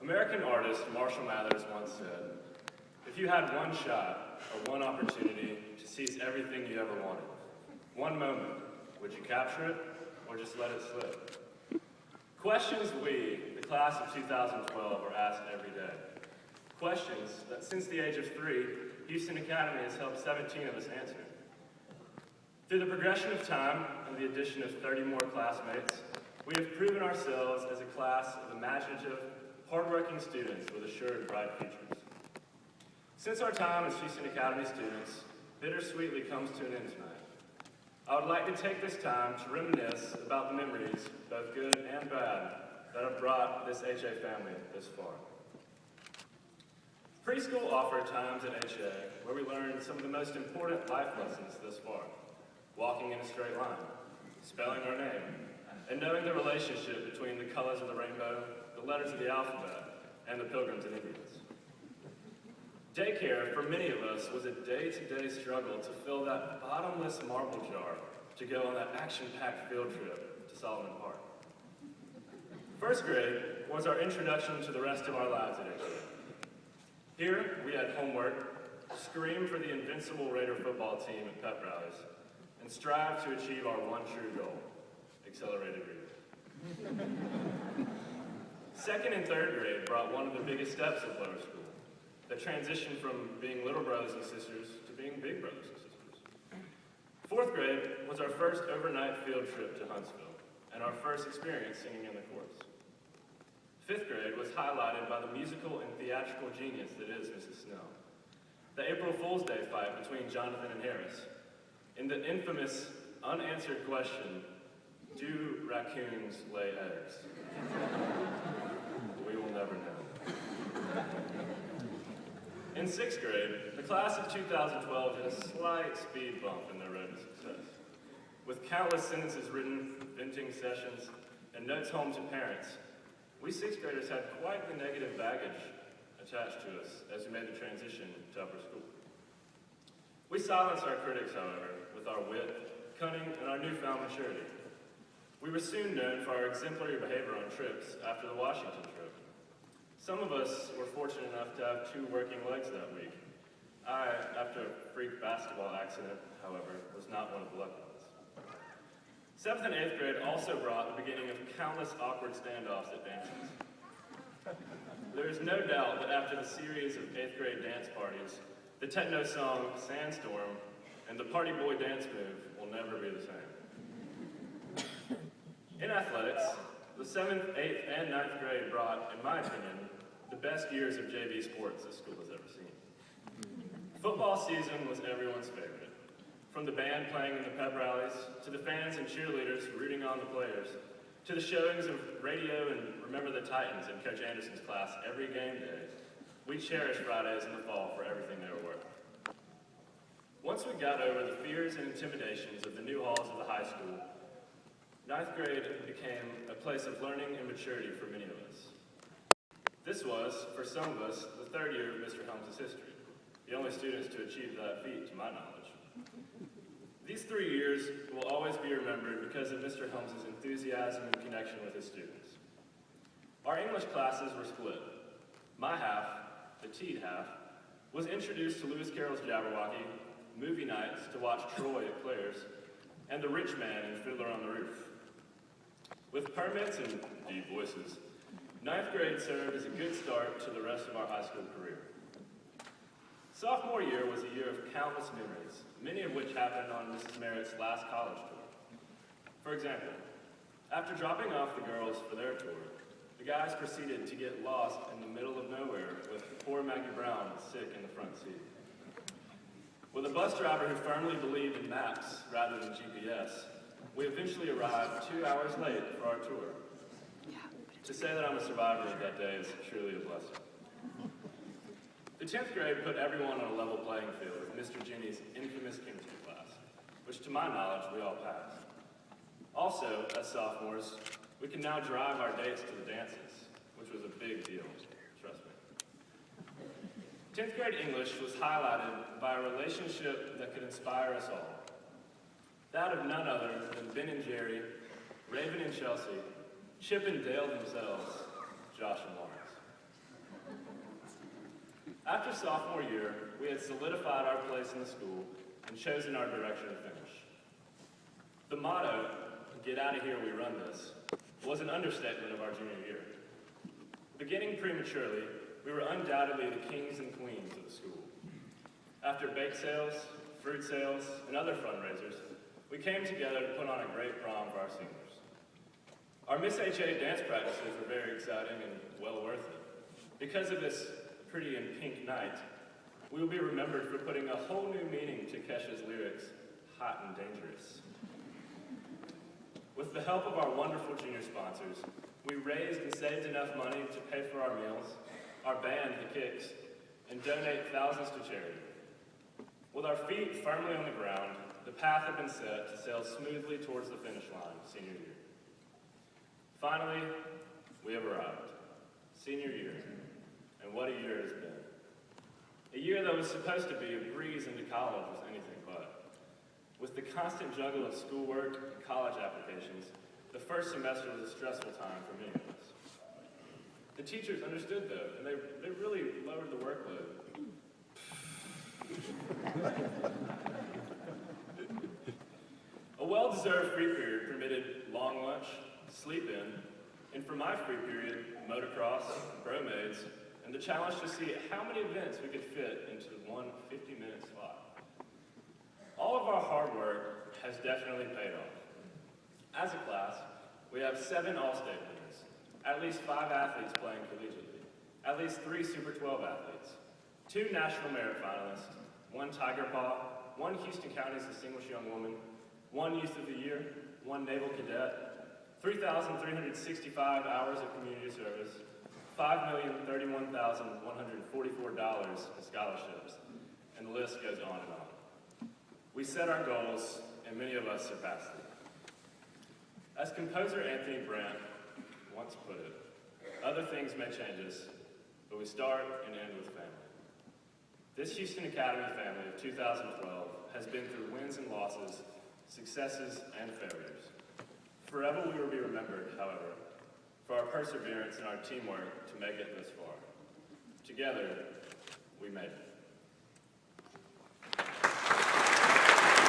American artist Marshall Mathers once said, "If you had one shot or one opportunity to seize everything you ever wanted, one moment, would you capture it or just let it slip?" Questions we, the class of 2012, are asked every day. Questions that since the age of 3, Houston Academy has helped 17 of us answer. Through the progression of time and the addition of 30 more classmates, we have proven ourselves as a class of imaginative, hardworking students with assured bright futures. Since our time as Houston Academy students bittersweetly comes to an end tonight, I would like to take this time to reminisce about the memories, both good and bad, that have brought this HA family this far. Preschool offered times at HA where we learned some of the most important life lessons thus far: walking in a straight line, spelling our name, and knowing the relationship between the colors of the rainbow, the letters of the alphabet, and the Pilgrims and Indians. Daycare, for many of us, was a day-to-day struggle to fill that bottomless marble jar to go on that action-packed field trip to Solomon Park. First grade was our introduction to the rest of our lives at HA. Here, we had homework, scream for the invincible Raider football team at pep rallies, and strive to achieve our one true goal: accelerated reading. Second and third grade brought one of the biggest steps of lower school, the transition from being little brothers and sisters to being big brothers and sisters. Fourth grade was our first overnight field trip to Huntsville, and our first experience singing in the chorus. Fifth grade was highlighted by the musical and theatrical genius that is Mrs. Snell. The April Fool's Day fight between Jonathan and Harris, and the infamous unanswered question, "Do raccoons lay eggs?" We will never know. In sixth grade, the class of 2012 had a slight speed bump in their road to success. With countless sentences written, venting sessions, and notes home to parents, we sixth graders had quite the negative baggage attached to us as we made the transition to upper school. We silenced our critics, however, with our wit, cunning, and our newfound maturity. We were soon known for our exemplary behavior on trips after the Washington trip. Some of us were fortunate enough to have 2 working legs that week. I, after a freak basketball accident, however, was not one of the lucky ones. 7th and 8th grade also brought the beginning of countless awkward standoffs at dances. There is no doubt that after the series of 8th grade dance parties, the techno song Sandstorm and the party boy dance move will never be the same. In athletics, the 7th, 8th, and 9th grade brought, in my opinion, the best years of JV sports this school has ever seen. Football season was everyone's favorite. From the band playing in the pep rallies, to the fans and cheerleaders rooting on the players, to the showings of Radio and Remember the Titans in Coach Anderson's class every game day, we cherished Fridays in the fall for everything they were worth. Once we got over the fears and intimidations of the new halls of the high school, 9th grade became a place of learning and maturity for many of us. This was, for some of us, the 3rd year of Mr. Helms' history, the only students to achieve that feat, to my knowledge. These 3 years will always be remembered because of Mr. Helms' enthusiasm and connection with his students. Our English classes were split. My half, the Teed half, was introduced to Lewis Carroll's Jabberwocky, movie nights to watch Troy at Claire's, and The Rich Man in Fiddler on the Roof. With permits and deep voices, 9th grade served as a good start to the rest of our high school career. Sophomore year was a year of countless memories, many of which happened on Mrs. Merritt's last college tour. For example, after dropping off the girls for their tour, the guys proceeded to get lost in the middle of nowhere with poor Maggie Brown sick in the front seat. With a bus driver who firmly believed in maps rather than GPS, we eventually arrived 2 hours late for our tour. To say that I'm a survivor of that day is truly a blessing. The 10th grade put everyone on a level playing field with Mr. Jenny's infamous chemistry class, which to my knowledge we all passed. Also, as sophomores, we can now drive our dates to the dances, which was a big deal, trust me. 10th grade English was highlighted by a relationship that could inspire us all. That of none other than Ben and Jerry, Raven and Chelsea, Chip and Dale themselves, Josh and Lawrence. After sophomore year, we had solidified our place in the school and chosen our direction to finish. The motto, "Get out of here, we run this," was an understatement of our junior year. Beginning prematurely, we were undoubtedly the kings and queens of the school. After bake sales, fruit sales, and other fundraisers, we came together to put on a great prom for our seniors. Our Miss HA dance practices were very exciting and well worth it. Because of this pretty and pink night, we will be remembered for putting a whole new meaning to Kesha's lyrics, "Hot and Dangerous." With the help of our wonderful junior sponsors, we raised and saved enough money to pay for our meals, our band, the Kicks, and donate thousands to charity. With our feet firmly on the ground, the path had been set to sail smoothly towards the finish line senior year. Finally, we have arrived. Senior year. And what a year it has been. A year that was supposed to be a breeze into college was anything but. With the constant juggle of schoolwork and college applications, the first semester was a stressful time for many of us. The teachers understood though, and they really lowered the workload. A well-deserved free period permitted long lunch, sleep in, and for my free period, motocross, bromades, and the challenge to see how many events we could fit into one 50-minute slot. All of our hard work has definitely paid off. As a class, we have 7 All-State winners, at least 5 athletes playing collegiately, at least 3 Super 12 athletes, 2 National Merit finalists, 1 Tiger Paw, 1 Houston County's Distinguished Young Woman, 1 Youth of the Year, 1 Naval Cadet, 3,365 hours of community service, $5,031,144 in scholarships, and the list goes on and on. We set our goals, and many of us surpassed them. As composer Anthony Brandt once put it, other things may change us, but we start and end with family. This Houston Academy family of 2012 has been through wins and losses, successes and failures. Forever we will be remembered, however, for our perseverance and our teamwork to make it this far. Together, we made it.